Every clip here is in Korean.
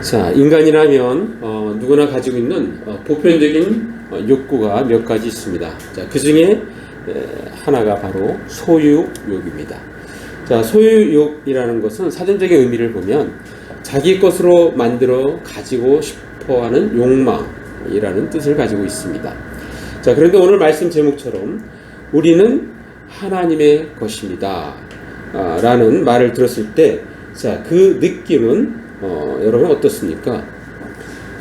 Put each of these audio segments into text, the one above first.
자, 인간이라면 누구나 가지고 있는 보편적인 욕구가 몇 가지 있습니다. 자, 그 중에 하나가 바로 소유욕입니다. 자, 소유욕이라는 것은 사전적인 의미를 보면 자기 것으로 만들어 가지고 싶어하는 욕망이라는 뜻을 가지고 있습니다. 자, 그런데 오늘 말씀 제목처럼 우리는 하나님의 것입니다. 라는 말을 들었을 때, 자, 그 느낌은 여러분 어떻습니까?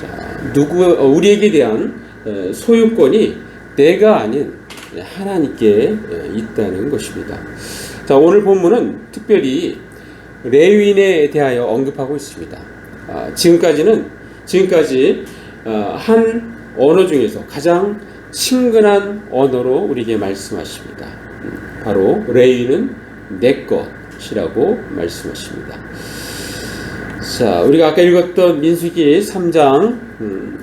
자, 우리에게 대한 소유권이 내가 아닌 하나님께 있다는 것입니다. 자, 오늘 본문은 특별히 레위인에 대하여 언급하고 있습니다. 지금까지 한 언어 중에서 가장 친근한 언어로 우리에게 말씀하십니다. 바로 레위인은 내 것이라고 말씀하십니다. 자, 우리가 아까 읽었던 민수기 3장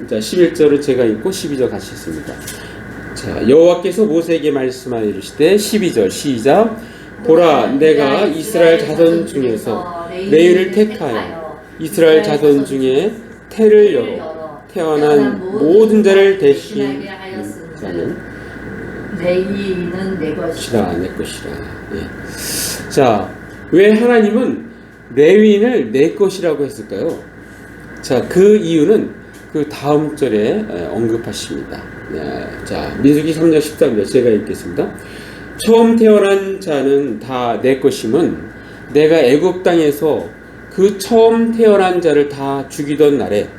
11절을 제가 읽고 12절 같이 읽습니다. 자, 여호와께서 모세에게 말씀하여 이르시되 12절 시작. 보라, 내가 이스라엘 자손 중에서 레위를 택하여 이스라엘 자손 중에 태를 열어 태어난 모든 자를 대신하게 하였으니 자는 레위인은 내 것이라. 내 것이라. 예. 자, 왜 하나님은 레위인을 내 것이라고 했을까요? 자, 그 이유는 그 다음 절에 언급하십니다. 자, 민수기 3장 13절 제가 읽겠습니다. 처음 태어난 자는 다 내 것임은 내가 애굽 땅에서 그 처음 태어난 자를 다 죽이던 날에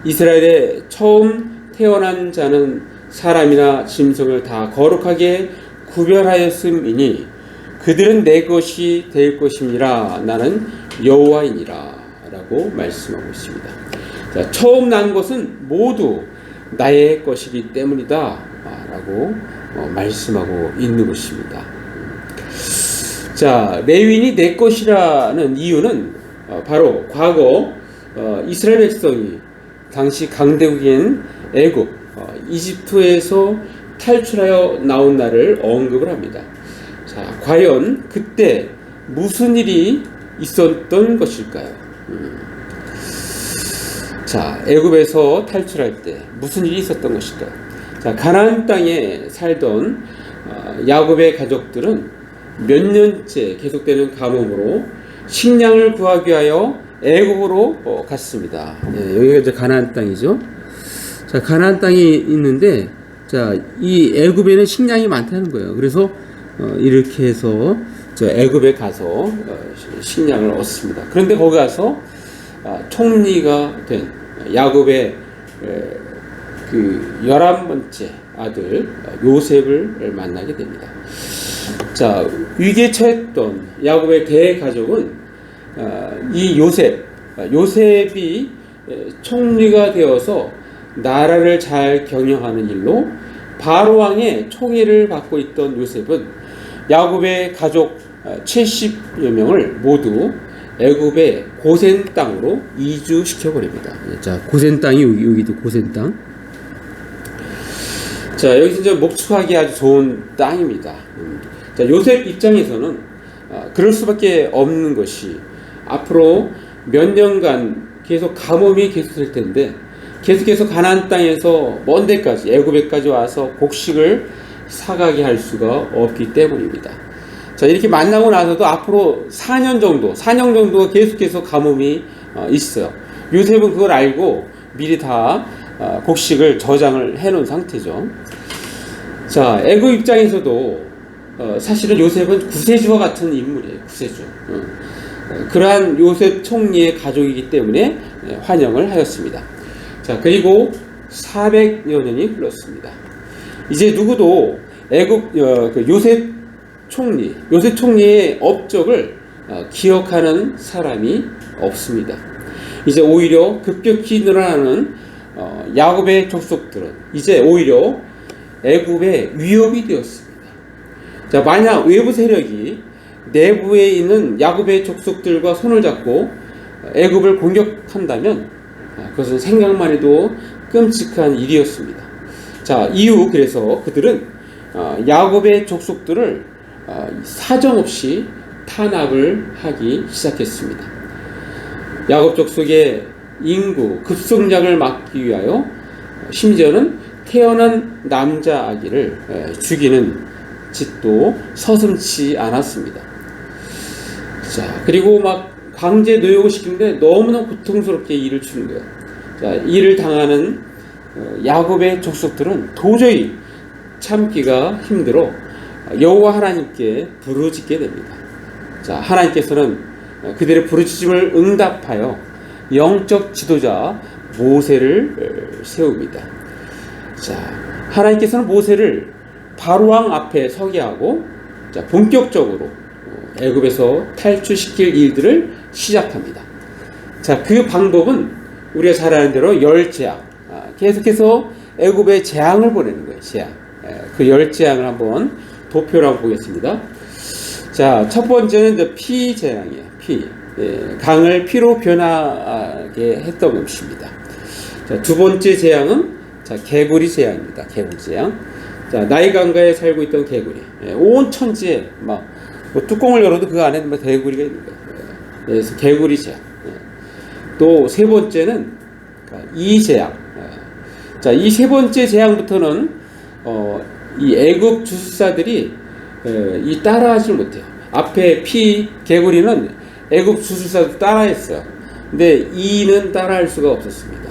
이스라엘의 처음 태어난 자는 사람이나 짐승을 다 거룩하게 구별하였음이니 그들은 내 것이 될 것임이라. 나는 여호와이니라 라고 말씀하고 있습니다. 자, 처음 난 것은 모두 나의 것이기 때문이다 라고 말씀하고 있는 것입니다. 자, 레위인이 내 것이라는 이유는 바로 과거 이스라엘 백성이 당시 강대국인 애굽 이집트에서 탈출하여 나온 날을 언급을 합니다. 자, 과연 그때 무슨 일이 있었던 것일까요? 자, 애굽에서 탈출할 때 무슨 일이 있었던 것일까요? 자, 가나안 땅에 살던 야곱의 가족들은 몇 년째 계속되는 가뭄으로 식량을 구하기 위하여 애굽으로 갔습니다. 여기가 이제 가나안 땅이죠. 자, 가나안 땅이 있는데, 자, 이 애굽에는 식량이 많다는 거예요. 그래서 이렇게 해서 애굽에 가서 식량을 얻습니다. 그런데 거기 가서 총리가 된 야곱의 그 11번째 아들 요셉을 만나게 됩니다. 자, 위기에 처했던 야곱의 대가족은 이 요셉이 총리가 되어서 나라를 잘 경영하는 일로 바로 왕의 총애를 받고 있던 요셉은 야곱의 가족 70여 명을 모두 애굽의 고센 땅으로 이주시켜 버립니다. 자, 고센 땅이 여기도 고센 땅. 자, 여기서 이제 목축하기 아주 좋은 땅입니다. 자, 요셉 입장에서는 그럴 수밖에 없는 것이 앞으로 몇 년간 계속 가뭄이 계속될 텐데 계속해서 가나안 땅에서 먼 데까지 애굽에까지 와서 곡식을 사가게 할 수가 없기 때문입니다. 자, 이렇게 만나고 나서도 앞으로 4년 정도가 계속해서 가뭄이 있어요. 요셉은 그걸 알고 미리 다 곡식을 저장을 해놓은 상태죠. 자, 애굽 입장에서도 사실은 요셉은 구세주와 같은 인물이에요. 구세주. 그러한 요셉 총리의 가족이기 때문에 환영을 하였습니다. 자, 그리고 400여 년이 흘렀습니다. 이제 누구도 애굽 요셉 총리의 업적을 기억하는 사람이 없습니다. 이제 오히려 급격히 늘어나는 야곱의 족속들은 이제 오히려 애굽의 위협이 되었습니다. 자, 만약 외부 세력이 내부에 있는 야곱의 족속들과 손을 잡고 애굽을 공격한다면 그것은 생각만 해도 끔찍한 일이었습니다. 자, 이후 그래서 그들은 야곱의 족속들을 사정없이 탄압을 하기 시작했습니다. 야곱 족속의 인구 급속량을 막기 위하여 심지어는 태어난 남자 아기를 죽이는 짓도 서슴지 않았습니다. 자, 그리고 막 강제 노역을 시키는데 너무나 고통스럽게 일을 주는 거예요. 자, 일을 당하는 야곱의 족속들은 도저히 참기가 힘들어 여호와 하나님께 부르짖게 됩니다. 자, 하나님께서는 그들의 부르짖음을 응답하여 영적 지도자 모세를 세웁니다. 자, 하나님께서는 모세를 바로왕 앞에 서게 하고, 자, 본격적으로 애굽에서 탈출시킬 일들을 시작합니다. 자, 그 방법은 우리가 잘 아는 대로 열 재앙, 계속해서 애굽에 재앙을 보내는 거예요. 재앙. 그 열 재앙을 한번 도표를 한번 보겠습니다. 자, 첫 번째는 이제 피 재앙이에요. 피. 강을 피로 변하게 했던 것입니다. 자, 두 번째 재앙은 자, 개구리 재앙입니다. 개구리 재앙. 자, 나일강가에 살고 있던 개구리. 온 천지에 막 뭐 뚜껑을 열어도 그 안에 뭐 개구리가 있는 거예요. 그래서 개구리 재앙. 또 세 번째는 이 재앙. 자, 이 세 번째 재앙부터는 이 애굽 주술사들이 이 따라하지 못해요. 앞에 피 개구리는 애굽 주술사도 따라했어요. 근데 이는 따라할 수가 없었습니다.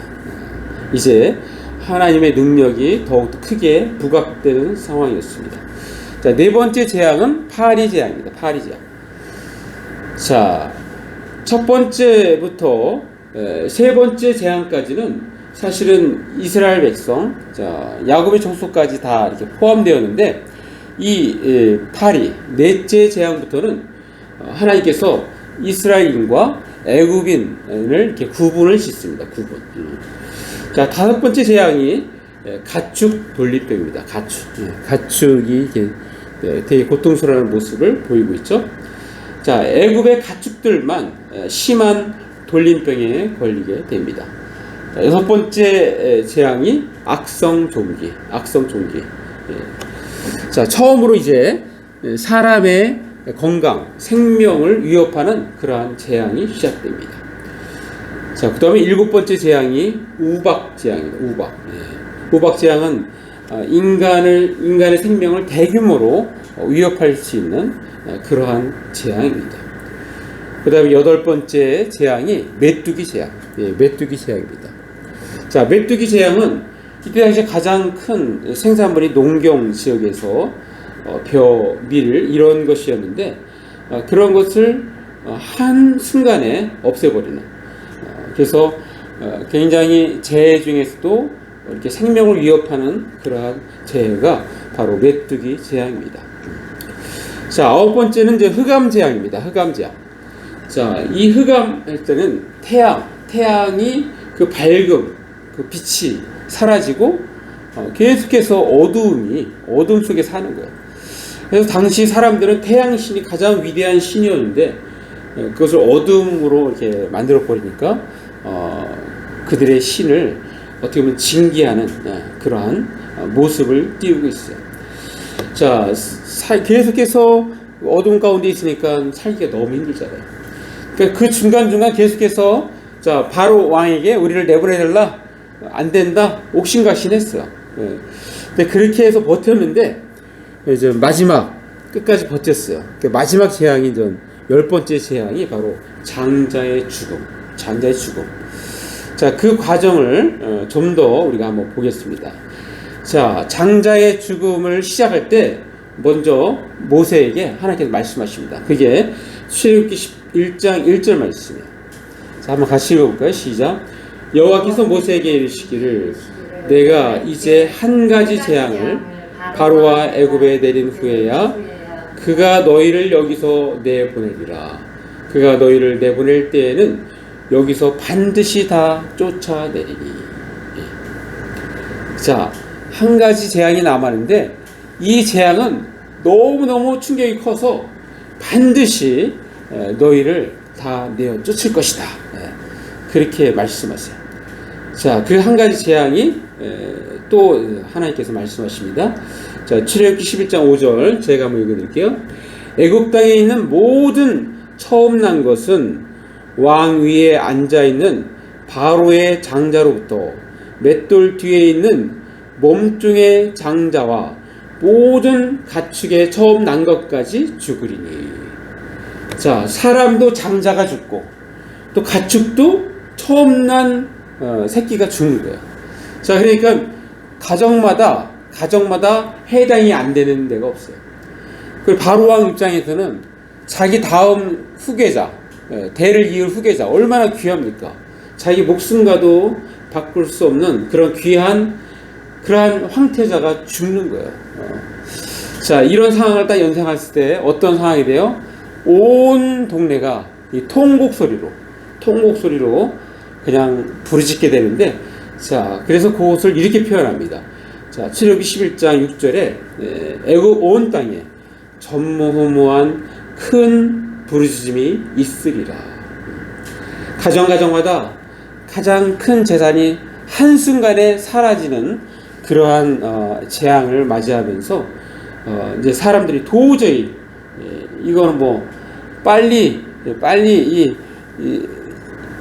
이제 하나님의 능력이 더욱더 크게 부각되는 상황이었습니다. 자, 네 번째 재앙은 파리 재앙입니다. 파리 재앙. 자, 첫 번째부터 세 번째 재앙까지는 사실은 이스라엘 백성, 자, 야곱의 족속까지 다 이렇게 포함되었는데, 이 파리 넷째 재앙부터는 하나님께서 이스라엘인과 애굽인을 이렇게 구분을 짓습니다. 구분. 자, 다섯 번째 재앙이 가축 돌림병입니다. 가축이 이렇게 되게 고통스러운 모습을 보이고 있죠. 자, 애굽의 가축들만 심한 돌림병에 걸리게 됩니다. 자, 여섯 번째 재앙이 악성종기. 자, 처음으로 이제 사람의 건강, 생명을 위협하는 그러한 재앙이 시작됩니다. 자, 그 다음에 일곱 번째 재앙이 우박재앙입니다. 우박재앙은 인간의 생명을 대규모로 위협할 수 있는 그러한 재앙입니다. 그 다음에 여덟 번째 재앙이 메뚜기 재앙. 메뚜기 재앙입니다. 자, 메뚜기 재앙은 이때 당시 가장 큰 생산물이 농경 지역에서 벼, 밀 이런 것이었는데, 그런 것을 한 순간에 없애버리는, 그래서 굉장히 재해 중에서도 이렇게 생명을 위협하는 그러한 재해가 바로 메뚜기 재앙입니다. 자, 아홉 번째는 이제 흑암 재앙입니다. 흑암 재앙. 자, 이 흑암 할 때는 태양이 그 밝음, 그 빛이 사라지고 계속해서 어둠 속에 사는 거예요. 그래서 당시 사람들은 태양신이 가장 위대한 신이었는데, 그것을 어둠으로 이렇게 만들어 버리니까 그들의 신을 어떻게 보면 징계하는 그러한 모습을 띄우고 있어요. 자, 계속해서 어둠 가운데 있으니까 살기가 너무 힘들잖아요. 그러니까 그 중간중간 계속해서 자, 바로 왕에게 우리를 내보내달라, 안 된다, 옥신각신했어요. 근데 그렇게 해서 버텼는데 이제 마지막 끝까지 버텼어요. 그 마지막 재앙이 열 번째 재앙이 바로 장자의 죽음. 자, 그 과정을 좀 더 우리가 한번 보겠습니다. 자, 장자의 죽음을 시작할 때 먼저 모세에게 하나님께서 말씀하십니다. 그게 출애굽기 1장 1절 말씀이에요. 자, 한번 같이 읽어볼까요? 시작. 여호와께서 모세에게 이르시기를 내가 이제 한 가지 재앙을 바로와 애굽에 내린 후에야 그가 너희를 여기서 내보내리라. 그가 너희를 내보낼 때에는 여기서 반드시 다 쫓아내리니. 자, 한 가지 재앙이 남았는데 이 재앙은 너무너무 충격이 커서 반드시 너희를 다 내어 쫓을 것이다. 그렇게 말씀하세요. 자, 그 한 가지 재앙이 또 하나님께서 말씀하십니다. 자, 출애굽기 11장 5절 제가 한번 읽어드릴게요. 애굽 땅에 있는 모든 처음 난 것은 왕 위에 앉아있는 바로의 장자로부터 맷돌 뒤에 있는 몸중의 장자와 모든 가축의 처음 난 것까지 죽으리니. 자, 사람도 장자가 죽고 또 가축도 처음 난 새끼가 죽는 거예요. 자, 그러니까 가정마다 해당이 안 되는 데가 없어요. 그리고 바로왕 입장에서는 자기 다음 후계자, 대를 이을 후계자 얼마나 귀합니까? 자기 목숨과도 바꿀 수 없는 그런 그러한 황태자가 죽는 거예요. 자, 이런 상황을 딱 연상했을 때 어떤 상황이 돼요? 온 동네가 이 통곡 소리로 그냥 부르짖게 되는데, 자, 그래서 그것을 이렇게 표현합니다. 자, 출애굽기 11장 6절에 애굽 온 땅에 전무후무한 큰 부르짖음이 있으리라. 가정마다 가장 큰 재산이 한순간에 사라지는 그러한 재앙을 맞이하면서 이제 사람들이 도저히 이거는 뭐 빨리 이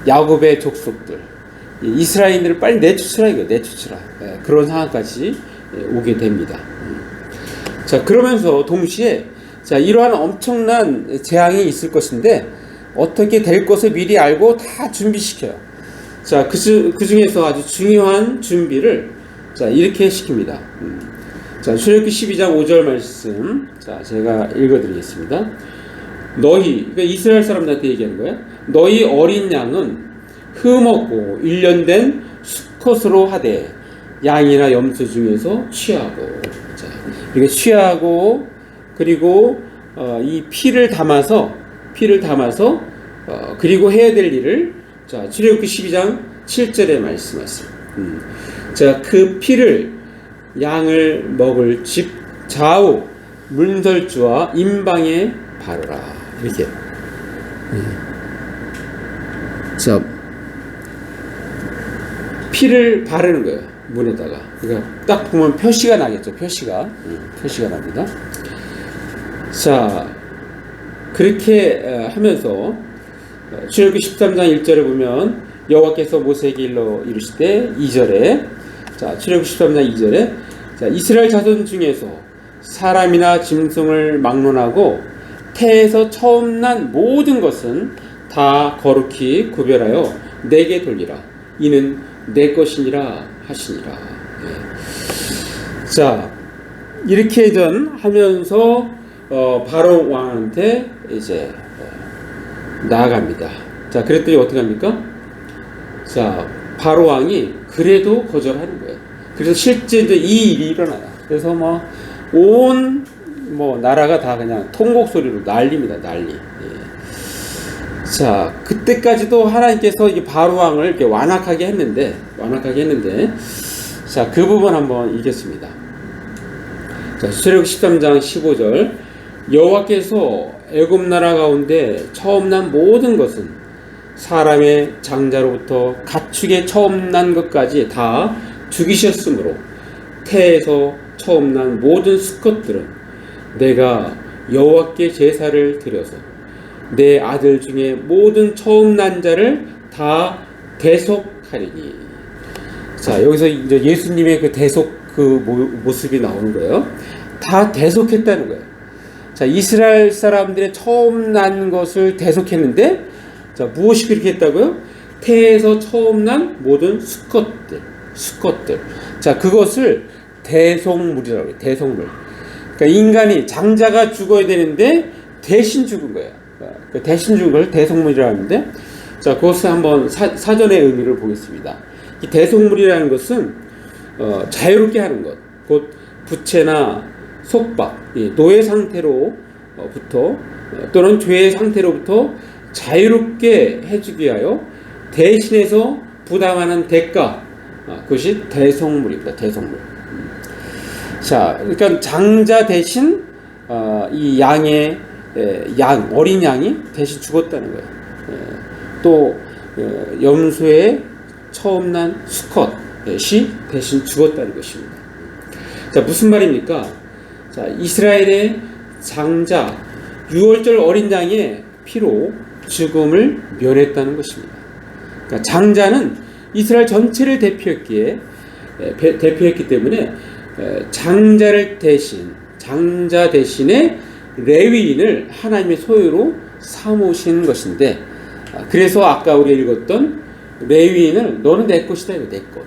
야곱의 족속들 이스라엘인들을 빨리 내쫓으라 그런 상황까지 오게 됩니다. 자, 그러면서 동시에 자, 이러한 엄청난 재앙이 있을 것인데 어떻게 될 것을 미리 알고 다 준비시켜요. 자, 그 중에서 아주 중요한 준비를 자, 이렇게 시킵니다. 자, 출애굽기 12장 5절 말씀, 자, 제가 읽어드리겠습니다. 그러니까 이스라엘 사람들한테 얘기하는 거예요. 너희 어린 양은 흠없고 1년 된 수컷으로 하되 양이나 염소 중에서 취하고. 자, 이렇게 취하고 그리고 이 피를 담아서 그리고 해야 될 일을 자, 출애굽기 12장 7절에 말씀하세요. 자, 그 피를 양을 먹을 집 좌우 문설주와 임방에 바르라. 이렇게. 자, 피를 바르는 거예요. 문에다가. 그러니까 딱 보면 표시가 나겠죠. 표시가 납니다. 자, 그렇게 하면서 출애굽기 13장 1절에 보면 여호와께서 모세에게 일러 이르시되 2절에 자, 출애굽기 13장 2절에 자, 이스라엘 자손 중에서 사람이나 짐승을 막론하고 태에서 처음 난 모든 것은 다 거룩히 구별하여 내게 돌리라. 이는 내 것이니라 하시니라. 네. 자, 이렇게 하면서 바로 왕한테 이제 나아갑니다. 자, 그랬더니 어떻게 합니까? 자, 바로 왕이 그래도 거절하는 거예요. 그래서 실제 이제 이 일이 일어나요. 그래서 온 나라가 다 그냥 통곡 소리로 난립니다. 난리. 예. 자, 그때까지도 하나님께서 이 바로 왕을 이렇게 완악하게 했는데, 자, 그 부분 한번 읽겠습니다. 자, 출애굽기 13장 15절. 여호와께서 애굽 나라 가운데 처음 난 모든 것은 사람의 장자로부터 가축의 처음 난 것까지 다 죽이셨으므로 태에서 처음 난 모든 수컷들은 내가 여호와께 제사를 드려서 내 아들 중에 모든 처음 난 자를 다 대속하리니. 자, 여기서 이제 예수님의 그 대속 모습이 나오는 거예요. 다 대속했다는 거예요. 자, 이스라엘 사람들의 처음 난 것을 대속했는데, 자, 무엇이 그렇게 했다고요? 태에서 처음 난 모든 수컷들. 자, 그것을 대속물이라고 해요. 대속물. 그러니까 인간이 장자가 죽어야 되는데 대신 죽은 거예요. 그 대신 죽은 걸 대속물이라고 하는데, 자, 그것을 한번 사전의 의미를 보겠습니다. 이 대속물이라는 것은 자유롭게 하는 것, 곧 부채나 속박, 노예 상태로부터 또는 죄의 상태로부터 자유롭게 해주기 위하여 대신해서 부담하는 대가, 그것이 대속물입니다. 대속물. 자, 그러니까 장자 대신 이 어린 양이 대신 죽었다는 거예요. 또 염소의 처음 난 수컷이 대신 죽었다는 것입니다. 자, 무슨 말입니까? 자, 이스라엘의 장자 6월절 어린 양의 피로 죽음을 면했다는 것입니다. 그러니까 장자는 이스라엘 전체를 대표했기 때문에 장자 대신에 레위인을 하나님의 소유로 삼으신 것인데, 그래서 아까 우리가 읽었던 레위인을 너는 내 것이다, 이거 내 것.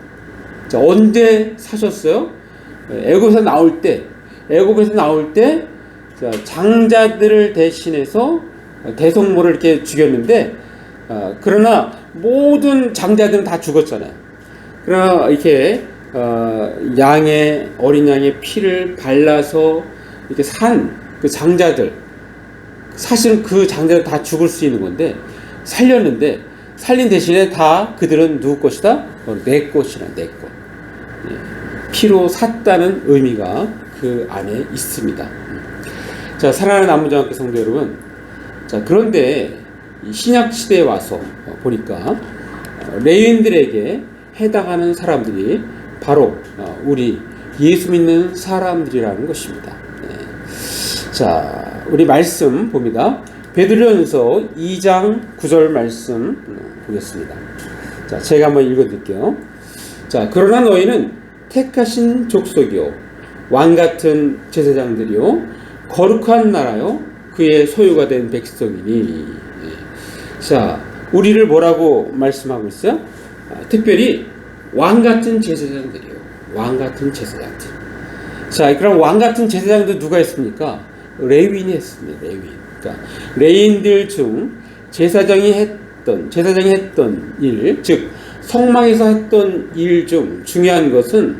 자, 언제 사셨어요? 애굽에서 나올 때 자, 장자들을 대신해서 대성모를 이렇게 죽였는데, 그러나 모든 장자들은 다 죽었잖아요. 그러나 이렇게 어린 양의 피를 발라서 이렇게 산 그 장자들, 사실은 그 장자들 다 죽을 수 있는 건데 살렸는데, 살린 대신에 다 그들은 누구 것이다? 내 것이라, 내 것. 피로 샀다는 의미가 그 안에 있습니다. 자, 사랑하는 남부장학교 성도 여러분, 자, 그런데 신약 시대에 와서 보니까 레위인들에게 해당하는 사람들이 바로 우리 예수 믿는 사람들이라는 것입니다. 자, 우리 말씀 봅니다. 베드로전서 2장 9절 말씀 보겠습니다. 자, 제가 한번 읽어드릴게요. 자, 그러나 너희는 택하신 족속이요, 왕같은 제사장들이요, 거룩한 나라요, 그의 소유가 된 백성이니. 자, 우리를 뭐라고 말씀하고 있어요? 특별히 왕같은 제사장들이요, 왕같은 제사장들. 자, 그럼 왕같은 제사장들 누가 했습니까? 레위인이 했습니다. 레위인. 그러니까 레위인들 중 제사장이 했던 일, 즉 성막에서 했던 일 중 중요한 것은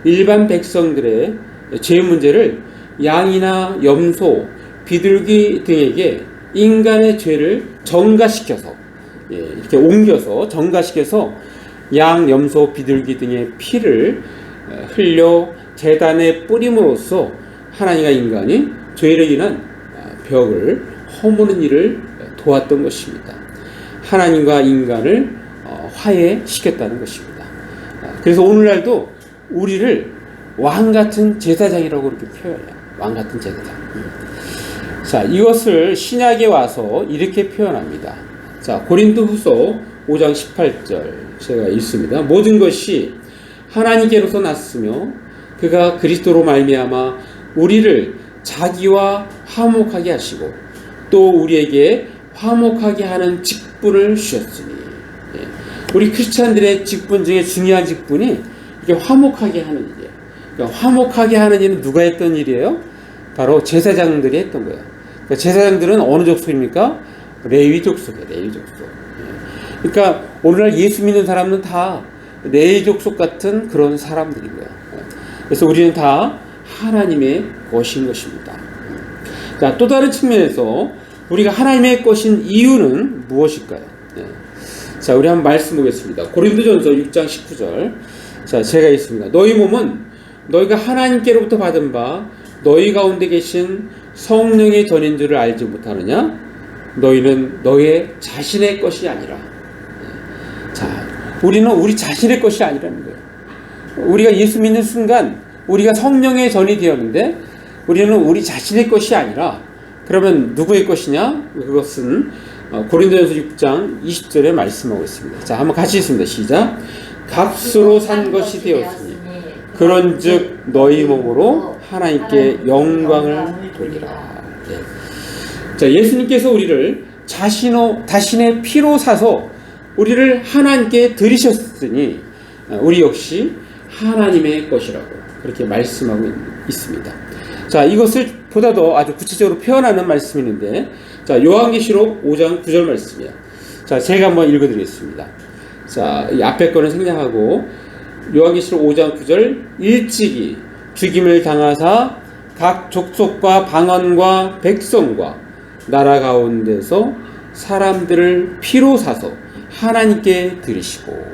일반 백성들의 죄 문제를 양이나 염소, 비둘기 등에게 인간의 죄를 전가시켜서, 이렇게 옮겨서 전가시켜서 양, 염소, 비둘기 등의 피를 흘려 제단에 뿌림으로써 하나님과 인간이 죄로 인한 벽을 허무는 일을 도왔던 것입니다. 하나님과 인간을 화해시켰다는 것입니다. 그래서 오늘날도 우리를 왕같은 제사장이라고 그렇게 표현해요. 왕같은 제사장. 자, 이것을 신약에 와서 이렇게 표현합니다. 자, 고린도후서 5장 18절 제가 읽습니다. 모든 것이 하나님께로서 났으며 그가 그리스도로 말미암아 우리를 자기와 화목하게 하시고 또 우리에게 화목하게 하는 직분을 주셨으니. 우리 크리스찬들의 직분 중에 중요한 직분이 이게 화목하게 하는 일이에요. 그러니까 화목하게 하는 일은 누가 했던 일이에요? 바로 제사장들이 했던 거예요. 그러니까 제사장들은 어느 족속입니까? 레위 족속이에요. 레위 족속. 그러니까 오늘날 예수 믿는 사람은 다 레위 족속 같은 그런 사람들인 거예요. 그래서 우리는 다 하나님의 것인 것입니다. 자, 또 다른 측면에서 우리가 하나님의 것인 이유는 무엇일까요? 자, 우리 한번 말씀 보겠습니다. 고린도전서 6장 19절. 자, 제가 읽습니다. 너희 몸은 너희가 하나님께로부터 받은 바 너희 가운데 계신 성령의 전인 줄을 알지 못하느냐? 너희는 너희 자신의 것이 아니라. 자, 우리는 우리 자신의 것이 아니라는 거예요. 우리가 예수 믿는 순간 우리가 성령의 전이 되었는데 우리는 우리 자신의 것이 아니라, 그러면 누구의 것이냐? 그것은 고린도전서 6장 20절에 말씀하고 있습니다. 자, 한번 같이 읽습니다. 시작. 값으로 산 것이 되었으니 그런즉 너희 몸으로 하나님께 영광을 돌리라. 네. 자, 예수님께서 우리를 자신의 피로 사서 우리를 하나님께 드리셨으니 우리 역시 하나님의 것이라고 그렇게 말씀하고 있습니다. 자, 이것을 보다 더 아주 구체적으로 표현하는 말씀이 있는데, 자, 요한계시록 5장 9절 말씀이에요. 자, 제가 한번 읽어드리겠습니다. 자, 이 앞에 거는 생략하고 요한계시록 5장 9절. 일찍이 죽임을 당하사 각 족속과 방언과 백성과 나라 가운데서 사람들을 피로 사서 하나님께 드리시고.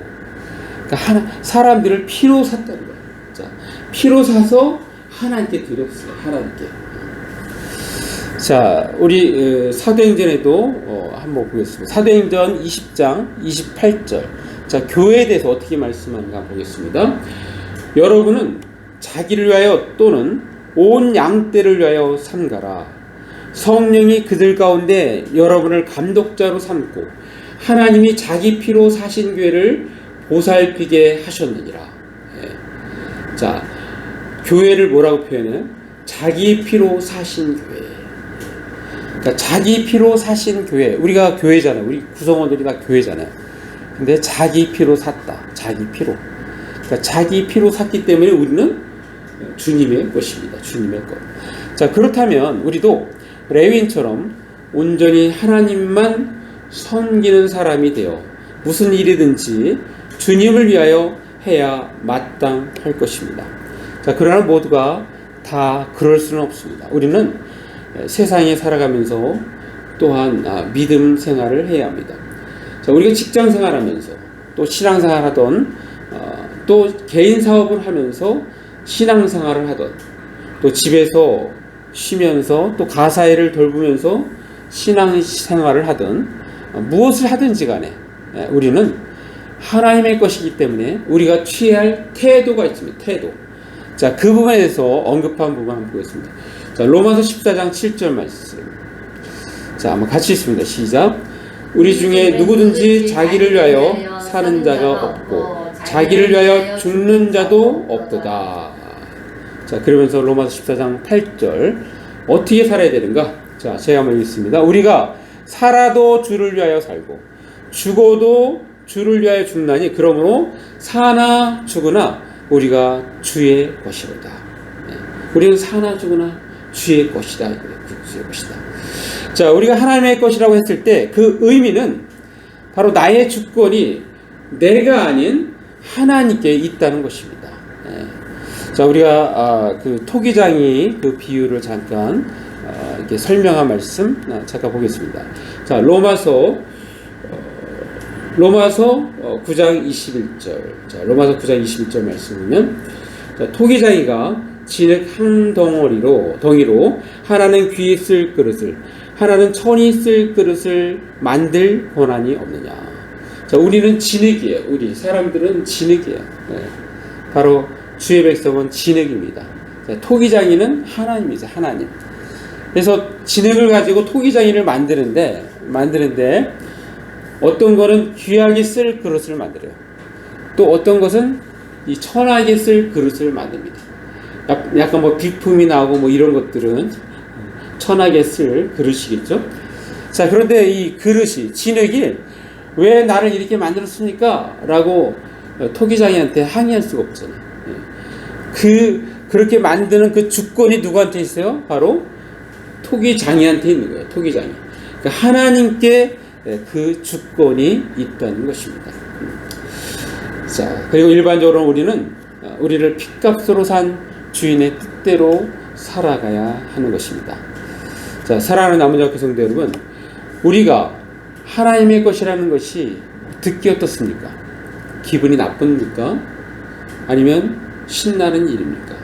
그러니까 사람들을 피로 샀다는 거예요. 자, 피로 사서 하나님께 드렸어요. 하나님께. 자, 우리 사도행전에도 한번 보겠습니다. 사도행전 20장 28절. 자, 교회에 대해서 어떻게 말씀하는가 보겠습니다. 여러분은 자기를 위하여 또는 온 양떼를 위하여 삼가라. 성령이 그들 가운데 여러분을 감독자로 삼고 하나님이 자기 피로 사신 교회를 보살피게 하셨느니라. 예. 자, 교회를 뭐라고 표현해요? 자기 피로 사신 교회. 그러니까 자기 피로 사신 교회. 우리가 교회잖아요. 우리 구성원들이 다 교회잖아요. 근데 자기 피로 샀다. 자기 피로. 그러니까 자기 피로 샀기 때문에 우리는 주님의 것입니다. 주님의 것. 자, 그렇다면 우리도 레위인처럼 온전히 하나님만 섬기는 사람이 되어 무슨 일이든지 주님을 위하여 해야 마땅할 것입니다. 자, 그러나 모두가 다 그럴 수는 없습니다. 우리는 세상에 살아가면서 또한 믿음 생활을 해야 합니다. 자, 우리가 직장 생활하면서 또 신앙 생활하던 또 개인 사업을 하면서 신앙 생활을 하던 또 집에서 쉬면서 또 가사일을 돌보면서 신앙 생활을 하든 무엇을 하든지 간에 우리는 하나님의 것이기 때문에 우리가 취해야 할 태도가 있습니다. 태도. 자, 그 부분에 대해서 언급한 부분 한번 보겠습니다. 자, 로마서 14장 7절 말씀. 자, 한번 같이 읽습니다. 시작. 우리 중에 누구든지 자기를 위하여 사는 자가 없고 자기를 위하여 죽는 자도 없도다. 자, 그러면서 로마서 14장 8절 어떻게 살아야 되는가? 자, 제가 한번 읽습니다. 우리가 살아도 주를 위하여 살고 죽어도 주를 위하여 죽나니 그러므로 사나 죽으나 우리가 주의 것이로다. 우리는 사나 죽으나 주의 것이다. 주의 것이다. 자, 우리가 하나님의 것이라고 했을 때 그 의미는 바로 나의 주권이 내가 아닌 하나님께 있다는 것입니다. 자, 우리가 그 토기장이 그 비유를 잠깐 이렇게 설명한 말씀 잠깐 보겠습니다. 자, 로마서 9장 21절. 자, 로마서 9장 21절 말씀이면 자, 토기장이가 진흙 한 덩이로 하나는 귀에 쓸 그릇을 하나는 천이 쓸 그릇을 만들 권한이 없느냐. 자, 우리는 진흙이에요. 우리 사람들은 진흙이에요. 네. 바로 주의 백성은 진흙입니다. 자, 토기장이는 하나님이죠. 하나님. 그래서 진흙을 가지고 토기장이를 만드는데 어떤 거는 귀하게 쓸 그릇을 만들어요. 또 어떤 것은 이 천하게 쓸 그릇을 만듭니다. 약간 뭐 비품이 나오고 뭐 이런 것들은 천하게 쓸 그릇이겠죠. 자, 그런데 이 그릇이 진흙이 왜 나를 이렇게 만들었습니까? 라고 토기장이한테 항의할 수가 없잖아요. 그렇게 만드는 그 주권이 누구한테 있어요? 바로 토기장이한테 있는 거예요. 토기장이. 그러니까 하나님께 그 주권이 있다는 것입니다. 자, 그리고 일반적으로 우리를 핏값으로 산 주인의 뜻대로 살아가야 하는 것입니다. 자, 사랑하는 나무자교 성도 여러분, 우리가 하나님의 것이라는 것이 듣기 어떻습니까? 기분이 나쁩니까? 아니면 신나는 일입니까?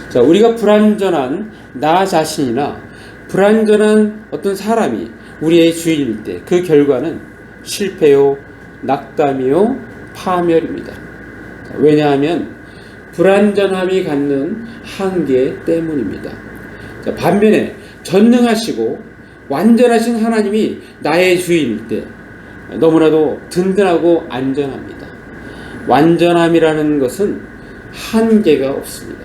자, 우리가 불완전한 나 자신이나 불완전한 어떤 사람이 우리의 주인일 때 그 결과는 실패요, 낙담이요, 파멸입니다. 자, 왜냐하면 불완전함이 갖는 한계 때문입니다. 자, 반면에 전능하시고 완전하신 하나님이 나의 주인일 때 너무나도 든든하고 안전합니다. 완전함이라는 것은 한계가 없습니다.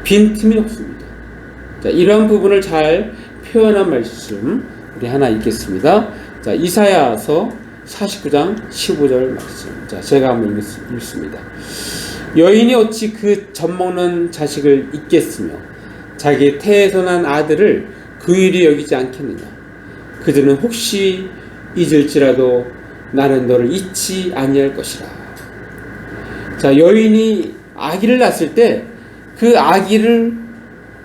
빈틈이 없습니다. 자, 이러한 부분을 잘 표현한 말씀 우리 하나 읽겠습니다. 자, 이사야서 49장 15절 말씀. 자, 제가 한번 읽습니다. 여인이 어찌 그 젖먹는 자식을 잊겠으며 자기 태에서 난 아들을 긍휼히 여기지 않겠느냐. 그들은 혹시 잊을지라도 나는 너를 잊지 아니할 것이라. 자, 여인이 아기를 낳았을 때 그 아기를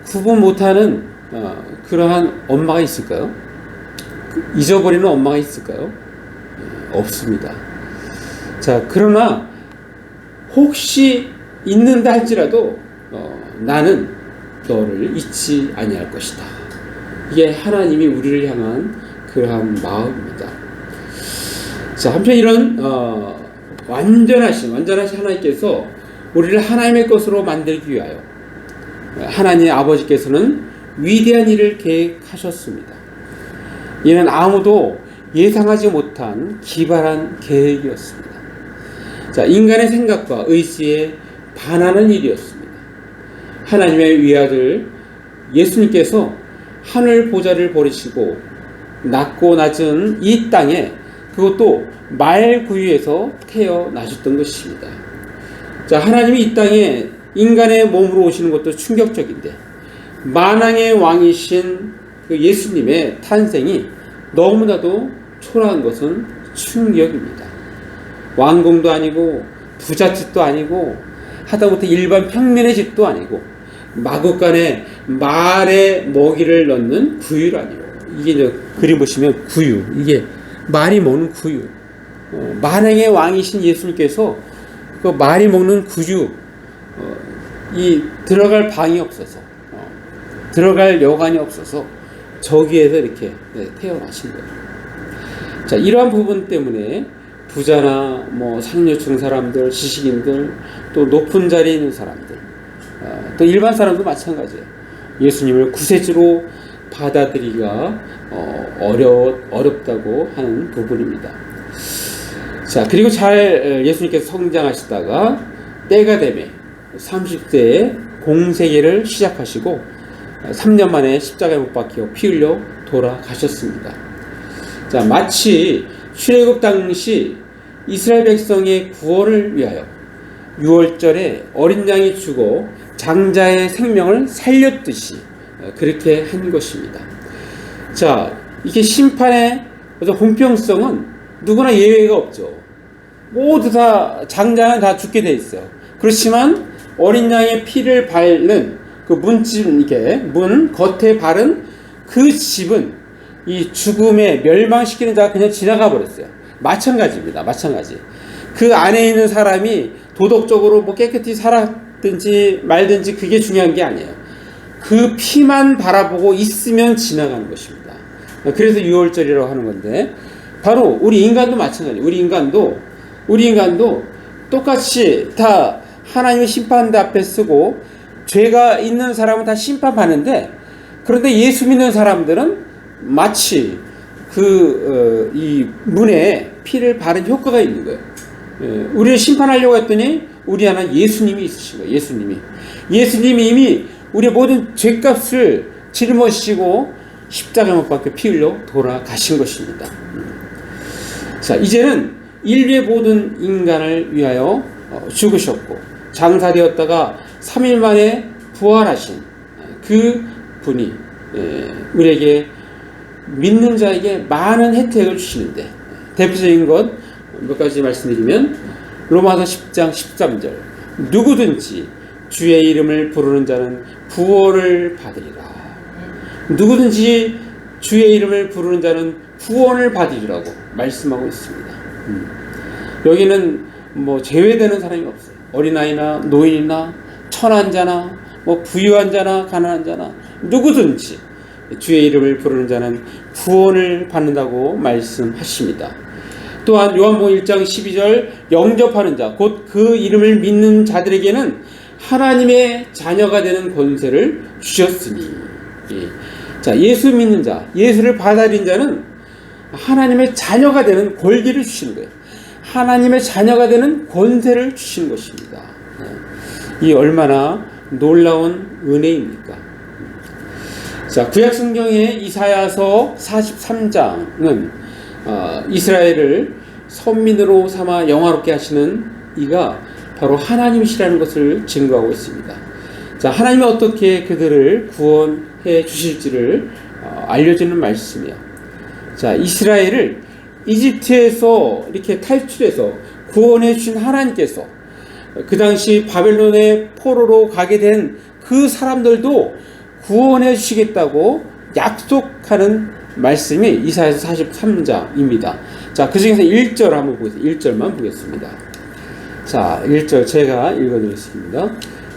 구분 못하는 그러한 엄마가 있을까요? 잊어버리는 엄마가 있을까요? 없습니다. 자, 그러나 혹시 잊는다 할지라도 나는 너를 잊지 아니할 것이다. 이게 하나님이 우리를 향한 그러한 마음입니다. 자, 한편 이런 완전하신 하나님께서 우리를 하나님의 것으로 만들기 위하여 하나님의 아버지께서는 위대한 일을 계획하셨습니다. 이는 아무도 예상하지 못한 기발한 계획이었습니다. 자, 인간의 생각과 의지에 반하는 일이었습니다. 하나님의 위아들 예수님께서 하늘 보좌를 버리시고 낮고 낮은 이 땅에, 그것도 말구유에서 태어나셨던 것입니다. 자, 하나님이 이 땅에 인간의 몸으로 오시는 것도 충격적인데, 만왕의 왕이신 그 예수님의 탄생이 너무나도 초라한 것은 충격입니다. 왕궁도 아니고 부잣집도 아니고 하다못해 일반 평민의 집도 아니고 마구간에 말에 먹이를 넣는 구유라니요. 이게 이제 그림 보시면 구유, 이게 말이 먹는 구유. 만왕의 왕이신 예수님께서 그 말이 먹는 구유, 이 들어갈 방이 없어서, 들어갈 여관이 없어서 저기에서 이렇게 태어나신 거예요. 자, 이러한 부분 때문에 부자나 뭐 상류층 사람들, 지식인들, 또 높은 자리에 있는 사람들, 또 일반 사람도 마찬가지예요. 예수님을 구세주로 받아들이기가 어렵다고 하는 부분입니다. 자, 그리고 잘 예수님께서 성장하시다가 때가 되매 30세에 공생애를 시작하시고 3년 만에 십자가에 못 박혀 피 흘려 돌아가셨습니다. 자, 마치 출애굽 당시 이스라엘 백성의 구원을 위하여 6월절에 어린 양이 죽어 장자의 생명을 살렸듯이 그렇게 한 것입니다. 자, 이게 심판의 공평성은 누구나 예외가 없죠. 모두 다 장자는 다 죽게 돼 있어요. 그렇지만 어린 양의 피를 바른 그 문집, 이게 문 겉에 바른 그 집은 이 죽음에 멸망시키는 자가 그냥 지나가 버렸어요. 마찬가지입니다. 마찬가지. 그 안에 있는 사람이 도덕적으로 뭐 깨끗이 살았든지 말든지 그게 중요한 게 아니에요. 그 피만 바라보고 있으면 지나가는 것입니다. 그래서 6월절이라고 하는 건데, 바로 우리 인간도 마찬가지예요. 우리 인간도 똑같이 다 하나님의 심판대 앞에 쓰고 죄가 있는 사람은 다 심판받는데, 그런데 예수 믿는 사람들은 마치 이 문에 피를 바른 효과가 있는 거예요. 우리를 심판하려고 했더니 우리 안에 예수님이 있으신 거예요. 예수님이 이미 우리의 모든 죄값을 짊어지시고 십자가에 못 박혀 피 흘려 돌아가신 것입니다. 자, 이제는 인류의 모든 인간을 위하여 죽으셨고 장사되었다가 3일 만에 부활하신 그 분이 우리에게 믿는 자에게 많은 혜택을 주시는데, 대표적인 것 몇 가지 말씀드리면 로마서 10장 13절, 누구든지 주의 이름을 부르는 자는 구원을 받으리라. 누구든지 주의 이름을 부르는 자는 구원을 받으리라고 말씀하고 있습니다. 여기는 뭐 제외되는 사람이 없어요. 어린아이나 노인이나 천한 자나 뭐 부유한 자나 가난한 자나 누구든지 주의 이름을 부르는 자는 구원을 받는다고 말씀하십니다. 또한 요한복음 1장 12절, 영접하는 자, 곧 그 이름을 믿는 자들에게는 하나님의 자녀가 되는 권세를 주셨으니. 자, 예수 믿는 자, 예수를 받아들인 자는 하나님의 자녀가 되는 권리를 주시는 거예요. 하나님의 자녀가 되는 권세를 주시는 것입니다. 이 얼마나 놀라운 은혜입니까? 자, 구약 성경의 이사야서 43장은 이스라엘을 선민으로 삼아 영화롭게 하시는 이가 바로 하나님이시라는 것을 증거하고 있습니다. 자, 하나님이 어떻게 그들을 구원해 주실지를 알려주는 말씀이에요. 자, 이스라엘을 이집트에서 이렇게 탈출해서 구원해 주신 하나님께서 그 당시 바벨론의 포로로 가게 된 그 사람들도 구원해 주시겠다고 약속하는 말씀이 이사야서 43장입니다. 자, 그 중에서 1절 한번 보겠습니다. 1절만 보겠습니다. 자, 1절 제가 읽어드리겠습니다.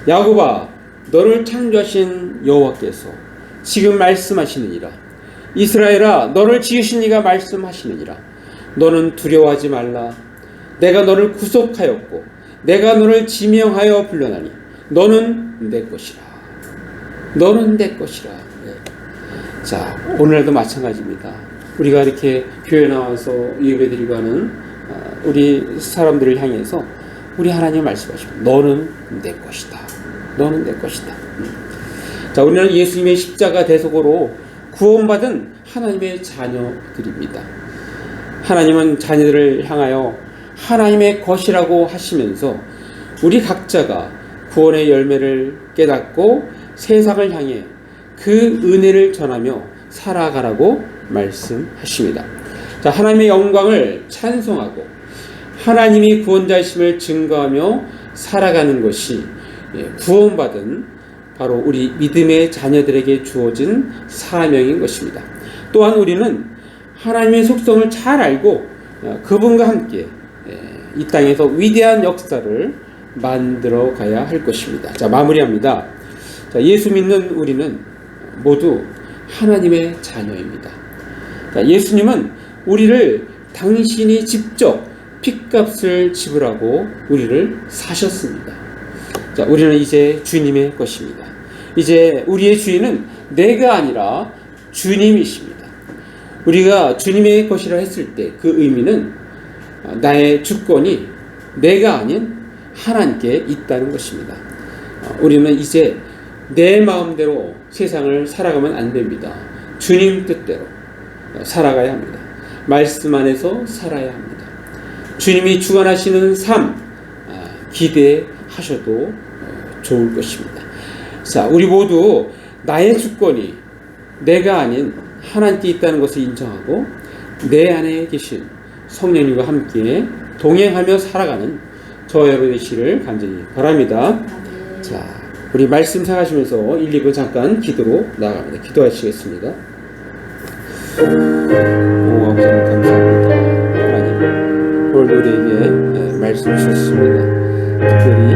야곱아, 너를 창조하신 여호와께서 지금 말씀하시느니라. 이스라엘아, 너를 지으신 이가 말씀하시느니라. 너는 두려워하지 말라. 내가 너를 구속하였고 내가 너를 지명하여 불러나니 너는 내 것이라. 너는 내 것이라. 네. 자, 오늘도 마찬가지입니다. 우리가 이렇게 교회 나와서 예배드리고 하는 우리 사람들을 향해서 우리 하나님 말씀하십니다. 너는 내 것이다. 너는 내 것이다. 자, 우리는 예수님의 십자가 대속으로 구원받은 하나님의 자녀들입니다. 하나님은 자녀들을 향하여 하나님의 것이라고 하시면서 우리 각자가 구원의 열매를 깨닫고 세상을 향해 그 은혜를 전하며 살아가라고 말씀하십니다. 자, 하나님의 영광을 찬송하고 하나님이 구원자이심을 증거하며 살아가는 것이 구원받은 바로 우리 믿음의 자녀들에게 주어진 사명인 것입니다. 또한 우리는 하나님의 속성을 잘 알고 그분과 함께 이 땅에서 위대한 역사를 만들어 가야 할 것입니다. 자, 마무리합니다. 자, 예수 믿는 우리는 모두 하나님의 자녀입니다. 자, 예수님은 우리를 당신이 직접 핏값을 지불하고 우리를 사셨습니다. 자, 우리는 이제 주님의 것입니다. 이제 우리의 주인은 내가 아니라 주님이십니다. 우리가 주님의 것이라 했을 때 그 의미는 나의 주권이 내가 아닌 하나님께 있다는 것입니다. 우리는 이제 내 마음대로 세상을 살아가면 안 됩니다. 주님 뜻대로 살아가야 합니다. 말씀 안에서 살아야 합니다. 주님이 주관하시는 삶 기대하셔도 좋을 것입니다. 자, 우리 모두 나의 주권이 내가 아닌 하나님께 있다는 것을 인정하고 내 안에 계신 성령님과 함께 동행하며 살아가는 저 여러분 되시기를 간절히 바랍니다. 자, 우리 말씀 생각하시면서 1, 2분 잠깐 기도로 나아갑니다. 기도하시겠습니다. 오, 아버지 감사합니다. 하나님, 오늘도 우리에게 말씀 주셨습니다. 특별히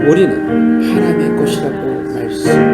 우리는 하나님의 것이라고 말씀